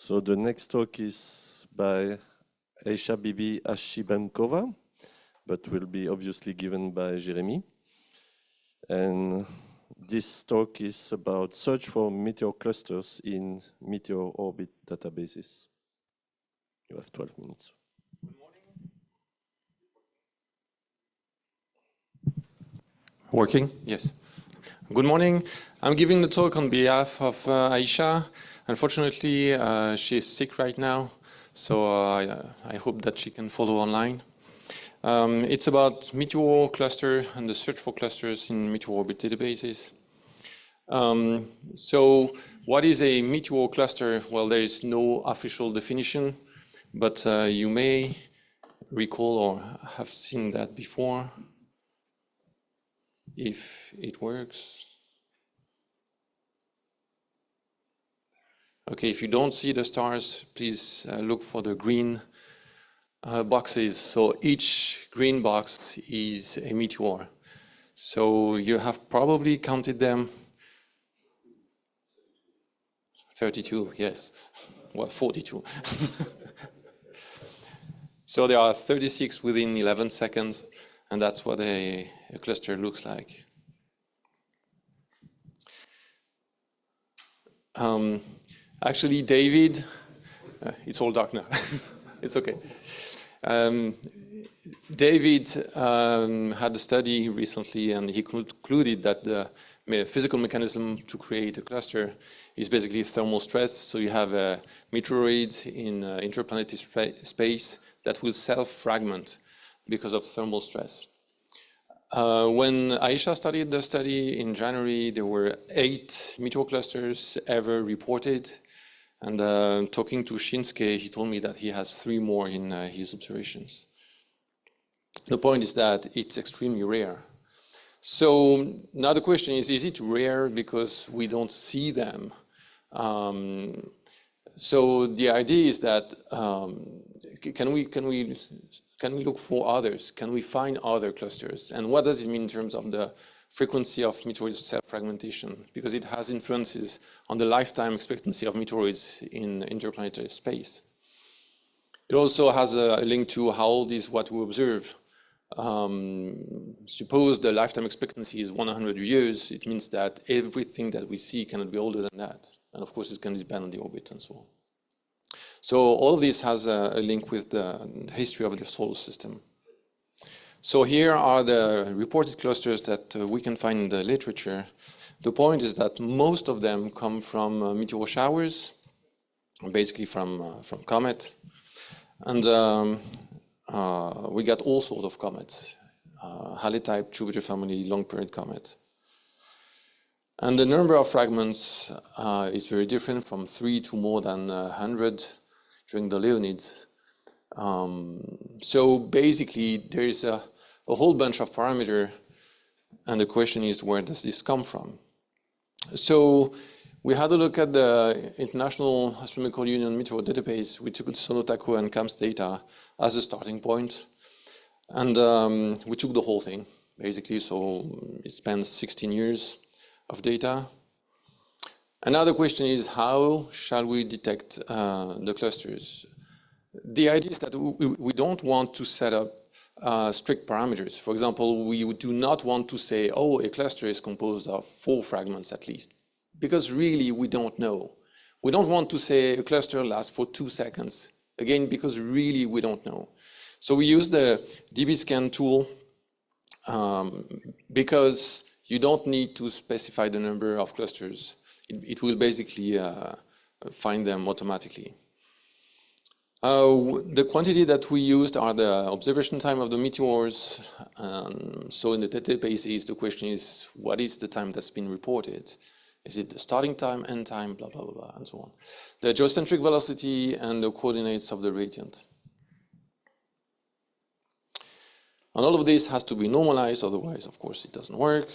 So the next talk is by Aishabibi Ashimbekova, but will be obviously given by Jeremie. And this talk is about search for meteor clusters in meteor orbit databases. You have 12 minutes. Good morning. Working? Yes. Good morning. I'm giving the talk on behalf of Aisha. Unfortunately, she is sick right now, so I hope that she can follow online. It's about meteor cluster and the search for clusters in meteor orbit databases. So what is a meteor cluster? Well, there is no official definition, but you may recall or have seen that before. If it works. Okay, if you don't see the stars, please look for the green boxes. So each green box is a meteor. So you have probably counted them. 32, yes. Well, 42. So there are 36 within 11 seconds, and that's what a cluster looks like. Actually, David, it's all dark now. It's okay. David had a study recently, and he concluded that the physical mechanism to create a cluster is basically thermal stress. So you have a meteoroid in interplanetary space that will self-fragment because of thermal stress. When Aisha started the study in January, there were 8 meteor clusters ever reported. And talking to Shinsuke, he told me that he has 3 more in his observations. The point is that it's extremely rare. So now the question is it rare because we don't see them? So the idea is that can we look for others? Can we find other clusters? And what does it mean in terms of the frequency of meteoroid self-fragmentation? Because it has influences on the lifetime expectancy of meteoroids in interplanetary space. It also has a link to how old is what we observe. Suppose the lifetime expectancy is 100 years, it means that everything that we see cannot be older than that. And of course, it's going to depend on the orbit and so on. So all of this has a link with the history of the solar system. So here are the reported clusters that we can find in the literature. The point is that most of them come from meteor showers, basically from comet. And we got all sorts of comets, Halley-type, Jupiter family, long-period comet. And the number of fragments is very different, from 3 to more than 100 during the Leonids. So basically, there is a whole bunch of parameters, and the question is, where does this come from? So we had a look at the International Astronomical Union Meteor Database. We took Sonotaku and CAMS data as a starting point, and we took the whole thing, basically. So it spans 16 years of data. Another question is, how shall we detect the clusters? The idea is that we don't want to set up strict parameters. For example, we do not want to say, oh, a cluster is composed of 4 fragments at least, because really we don't know. We don't want to say a cluster lasts for 2 seconds, again, because really we don't know. So we use the DBSCAN tool because you don't need to specify the number of clusters. It will basically find them automatically. The quantity that we used are the observation time of the meteors. So in the databases, the question is, what is the time that's been reported? Is it the starting time, end time, blah, blah, blah, blah, and so on. The geocentric velocity and the coordinates of the radiant. And all of this has to be normalized, otherwise, of course, it doesn't work.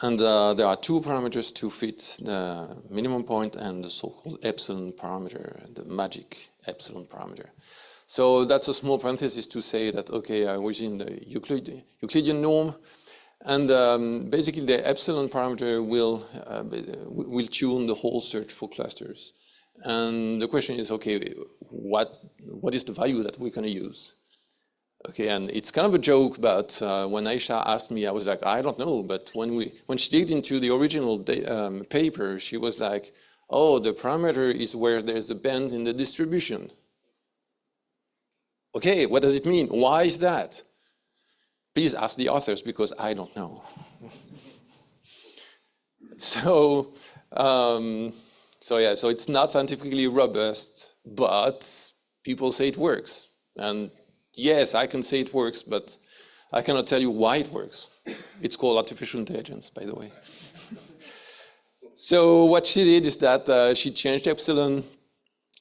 And there are 2 parameters to fit the minimum point and the so-called epsilon parameter, the magic epsilon parameter. So that's a small parenthesis to say that, okay, I was in the Euclidean norm, and basically the epsilon parameter will tune the whole search for clusters. And the question is, okay, what is the value that we're going to use? Okay, and it's kind of a joke, but when Aisha asked me, I was like, I don't know. But when she digged into the original paper, she was like, oh, the parameter is where there's a bend in the distribution. Okay, what does it mean? Why is that? Please ask the authors, because I don't know. So it's not scientifically robust, but people say it works. And yes, I can say it works, but I cannot tell you why it works. It's called artificial intelligence, by the way. So what she did is that she changed epsilon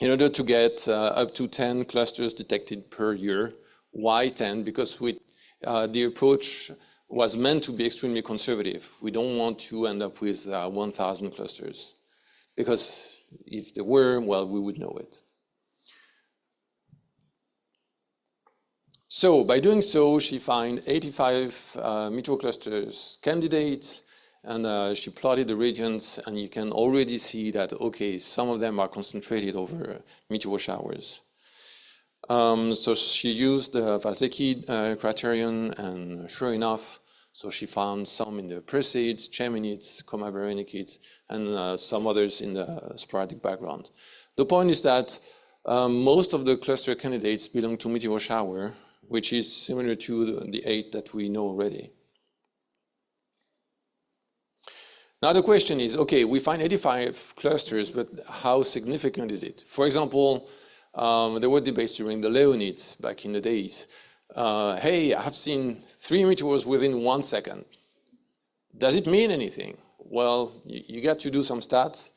in order to get up to 10 clusters detected per year. Why 10? Because the approach was meant to be extremely conservative. We don't want to end up with 1,000 clusters, because if there were, well, we would know it. So by doing so, she found 85 meteor clusters candidates, and she plotted the regions, and you can already see that, okay, some of them are concentrated over meteor showers. So she used the Valsecki criterion, and sure enough, so she found some in the Perseids, Geminids, Coma Berenikids, and some others in the sporadic background. The point is that most of the cluster candidates belong to meteor shower, which is similar to the 8 that we know already. Now the question is, okay, we find 85 clusters, but how significant is it? For example, there were debates during the Leonids back in the days. Hey, I have seen 3 meteors within 1 second. Does it mean anything? Well, you got to do some stats,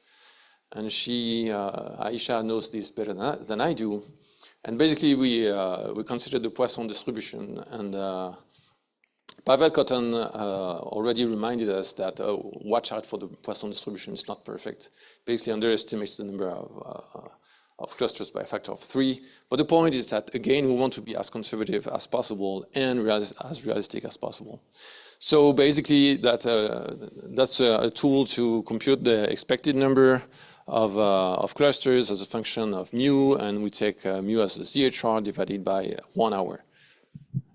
and Aisha knows this better than I do. And basically, we considered the Poisson distribution, and Pavel Cotton already reminded us that watch out for the Poisson distribution. It's not perfect. Basically, underestimates the number of clusters by a factor of 3. But the point is that, again, we want to be as conservative as possible and as realistic as possible. So basically, that's a tool to compute the expected number of clusters as a function of mu, and we take mu as the ZHR divided by 1 hour.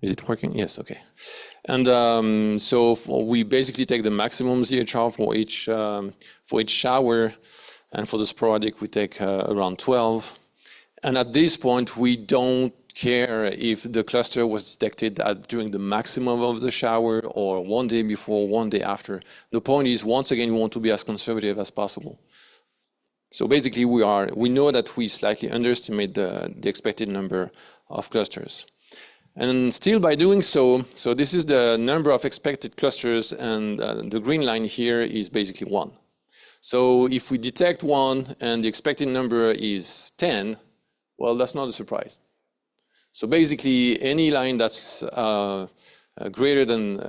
Is it working? Yes, okay. And so we basically take the maximum ZHR for each shower, and for the sporadic we take around 12. And at this point we don't care if the cluster was detected during the maximum of the shower or 1 day before, 1 day after. The point is, once again, we want to be as conservative as possible. So basically we know that we slightly underestimate the expected number of clusters. And still by doing so this is the number of expected clusters, and the green line here is basically 1. So if we detect 1 and the expected number is 10, well, that's not a surprise. So basically any line that's greater than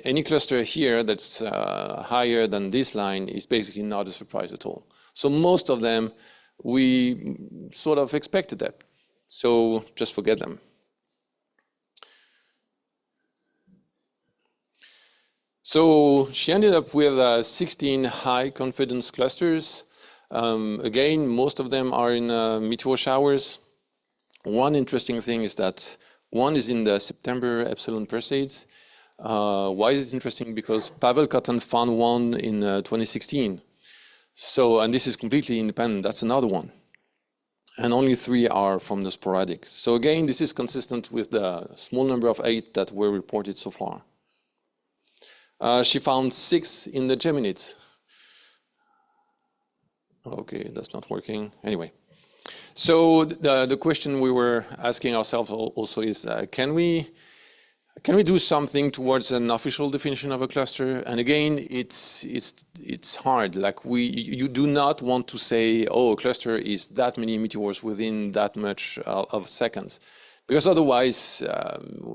any cluster here that's higher than this line is basically not a surprise at all. So most of them, we sort of expected that. So just forget them. So she ended up with 16 high confidence clusters. Again, most of them are in meteor showers. One interesting thing is that one is in the September epsilon Perseids. Why is it interesting? Because Pavel Cotton found one in 2016. So, and this is completely independent, that's another one. And only 3 are from the sporadic. So again, this is consistent with the small number of 8 that were reported so far. She found 6 in the Geminids. Okay, that's not working. Anyway, so the question we were asking ourselves also is, can we do something towards an official definition of a cluster? And again, it's hard. Like you do not want to say, oh, a cluster is that many meteors within that much of seconds. Because otherwise,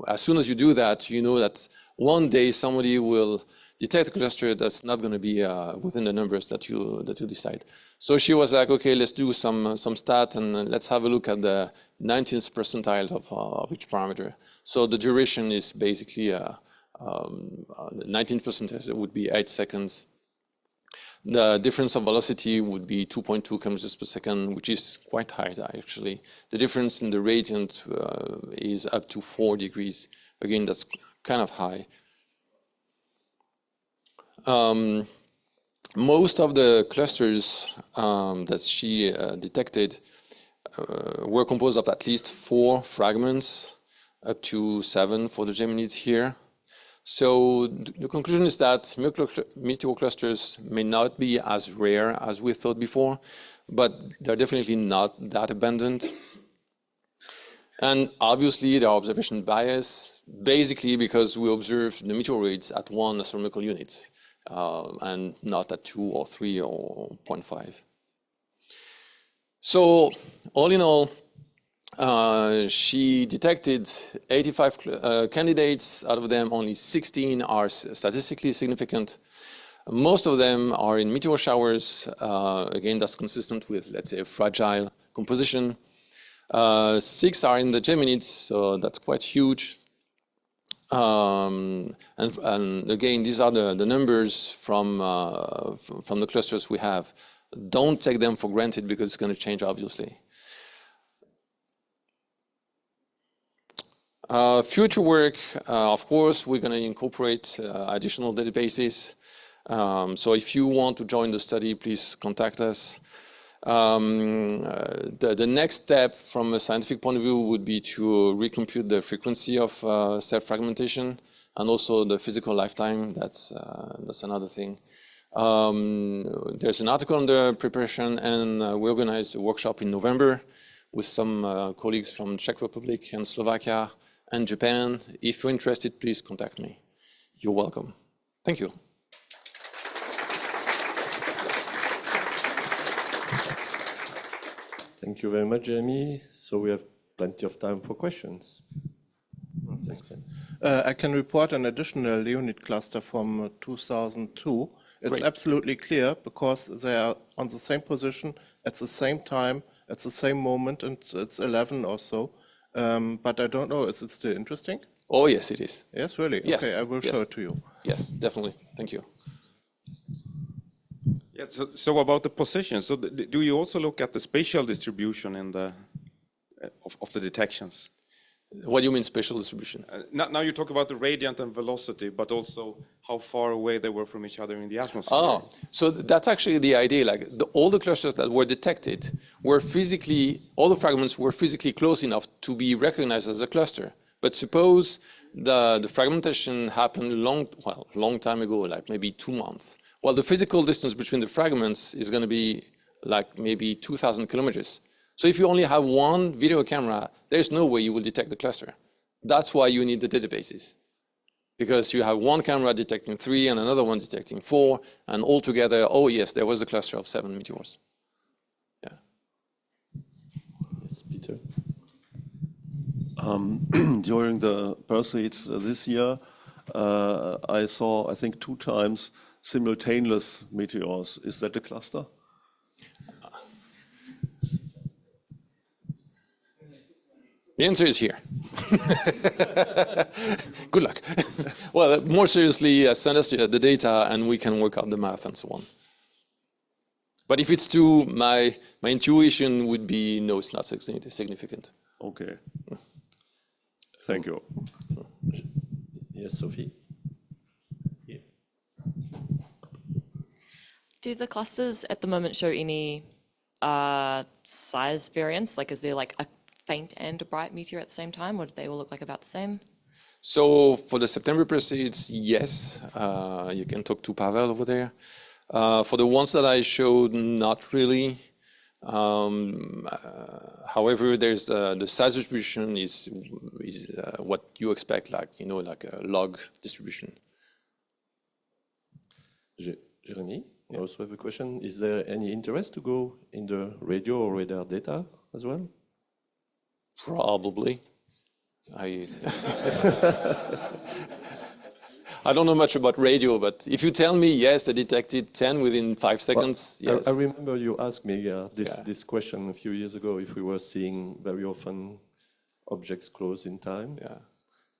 as soon as you do that, you know that one day somebody will detect a cluster that's not going to be within the numbers that you decide. So she was like, okay, let's do some stat, and let's have a look at the 19th percentile of each parameter. So the duration is basically 19th percentile would be 8 seconds. The difference of velocity would be 2.2 kilometers per second, which is quite high, actually. The difference in the radiant is up to 4 degrees. Again, that's kind of high. Most of the clusters that she detected were composed of at least 4 fragments, up to 7 for the Geminids here. So the conclusion is that meteor clusters may not be as rare as we thought before, but they're definitely not that abundant. And obviously, there are observation bias, basically because we observe the meteoroids at 1 astronomical unit and not at 2 or 3 or 0.5. So all in all, she detected 85 candidates. Out of them, only 16 are statistically significant. Most of them are in meteor showers. Again, that's consistent with, let's say, a fragile composition. 6 are in the Geminids, so that's quite huge. And again, these are the numbers from the clusters we have. Don't take them for granted because it's going to change, obviously. Future work, of course, we're going to incorporate additional databases. So if you want to join the study, please contact us. The next step from a scientific point of view would be to recompute the frequency of self-fragmentation and also the physical lifetime. That's another thing. There's an article under preparation, and we organized a workshop in November with some colleagues from Czech Republic and Slovakia and Japan. If you're interested, please contact me. You're welcome. Thank you. Thank you very much, Jeremie. So we have plenty of time for questions. Thanks. I can report an additional Leonid cluster from 2002. It's Great. absolutely clear because they are on the same position at the same time, at the same moment, and it's 11 or so. But I don't know, is it still interesting? Oh, yes, it is. Yes, really? Yes. Okay, I will show it to you. Yes, definitely. Thank you. Yeah, so about the position, so do you also look at the spatial distribution in the of the detections? What do you mean spatial distribution? Now you talk about the radiant and velocity, but also how far away they were from each other in the atmosphere. Oh, so that's actually the idea. Like all the clusters that were detected were physically, all the fragments were physically close enough to be recognized as a cluster. But suppose the fragmentation happened long time ago, like maybe 2 months. Well, the physical distance between the fragments is going to be like maybe 2,000 kilometers. So if you only have one video camera, there's no way you will detect the cluster. That's why you need the databases. Because you have one camera detecting 3 and another one detecting 4, and altogether, oh yes, there was a cluster of 7 meteors. Yeah. Yes, Peter. During the Perseids this year, I saw, I think, 2 times simultaneous meteors. Is that a cluster? The answer is here. Good luck. Well, more seriously, send us the data and we can work out the math and so on. But if it's 2, my intuition would be no, it's not significant. Okay. Thank you. Yes, Sophie. Do the clusters at the moment show any size variance? Like, is there like a faint and a bright meteor at the same time, or do they all look like about the same? So for the September Perseids, yes. You can talk to Pavel over there. For the ones that I showed, not really. However, there's the size distribution is what you expect, like like a log distribution. Jeremie, I also have a question. Is there any interest to go in the radio or radar data as well? Probably. I don't know much about radio, but if you tell me, yes, they detected 10 within 5 seconds, well, yes. I remember you asked me this question a few years ago, if we were seeing very often objects close in time,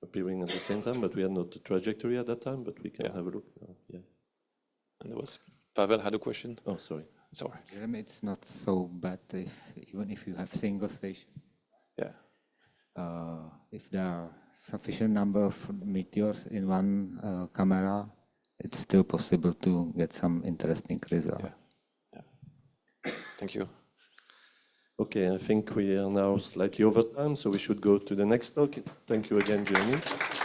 appearing at the same time, but we had not the trajectory at that time, but we can have a look now. Yeah. And there was Pavel had a question. Oh, sorry. Sorry. Jeremy, it's not so bad even if you have single station. Yeah. If there are sufficient number of meteors in one camera, it's still possible to get some interesting result. Yeah. Thank you. Okay, I think we are now slightly over time, so we should go to the next talk. Thank you again, Jeremie.